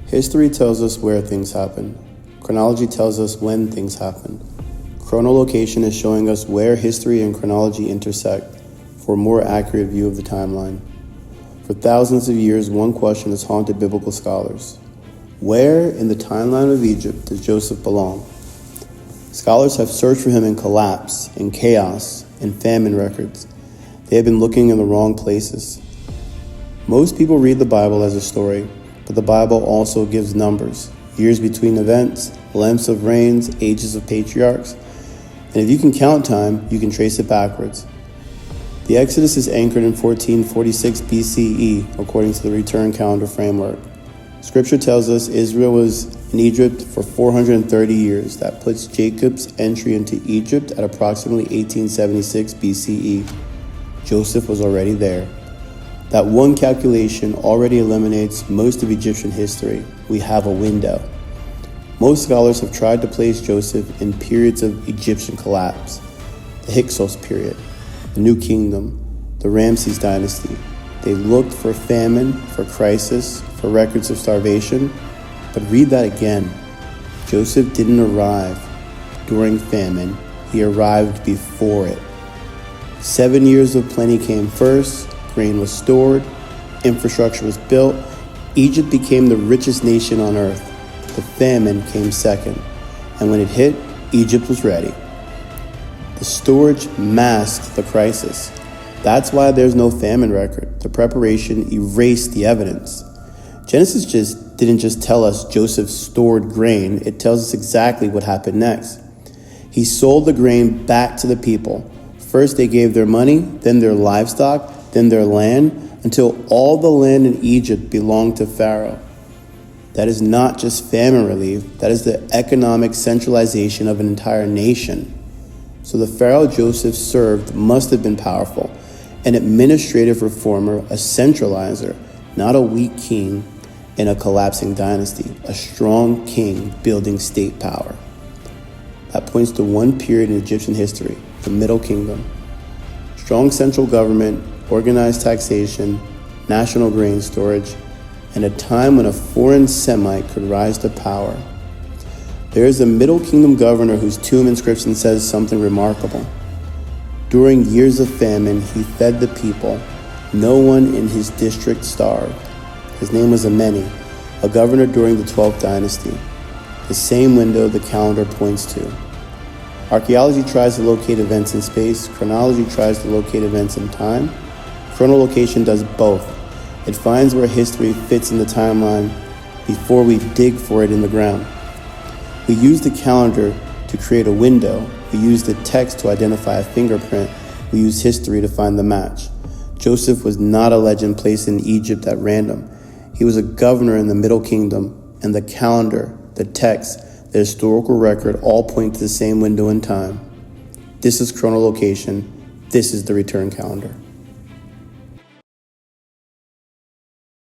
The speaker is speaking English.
History tells us where things happen. Chronology tells us when things happen. Chronolocation is showing us where history and chronology intersect for a more accurate view of the timeline. For thousands of years, one question has haunted biblical scholars. Where in the timeline of Egypt does Joseph belong? Scholars have searched for him in collapse, in chaos, in famine records. They have been looking in the wrong places. Most people read the Bible as a story, but the Bible also gives numbers, years between events, lengths of reigns, ages of patriarchs. And if you can count time, you can trace it backwards. The Exodus is anchored in 1446 BCE, according to the return calendar framework. Scripture tells us Israel was in Egypt for 430 years. That puts Jacob's entry into Egypt at approximately 1876 BCE. Joseph was already there. That one calculation already eliminates most of Egyptian history. We have a window. Most scholars have tried to place Joseph in periods of Egyptian collapse. The Hyksos period, the New Kingdom, the Ramses dynasty. They looked for famine, for crisis, for records of starvation. But read that again. Joseph didn't arrive during famine. He arrived before it. 7 years of plenty came first. Grain was stored. Infrastructure was built. Egypt became the richest nation on earth. The famine came second. And when it hit, Egypt was ready. The storage masked the crisis. That's why there's no famine record. The preparation erased the evidence. Genesis didn't just tell us Joseph stored grain. It tells us exactly what happened next. He sold the grain back to the people. First they gave their money, then their livestock, then their land, until all the land in Egypt belonged to Pharaoh. That is not just famine relief. That is the economic centralization of an entire nation. So the Pharaoh Joseph served must have been powerful, an administrative reformer, a centralizer, not a weak king in a collapsing dynasty, a strong king building state power. That points to one period in Egyptian history, the Middle Kingdom. Strong central government, organized taxation, national grain storage, and a time when a foreign Semite could rise to power. There is a Middle Kingdom governor whose tomb inscription says something remarkable. During years of famine, he fed the people. No one in his district starved. His name was Ameni, a governor during the 12th dynasty, the same window the calendar points to. Archaeology tries to locate events in space. Chronology tries to locate events in time. Chronolocation does both. It finds where history fits in the timeline before we dig for it in the ground. We use the calendar to create a window. We use the text to identify a fingerprint. We use history to find the match. Joseph was not a legend placed in Egypt at random. He was a governor in the Middle Kingdom, and the calendar, the text, the historical record all point to the same window in time. This is chronolocation. This is the return calendar.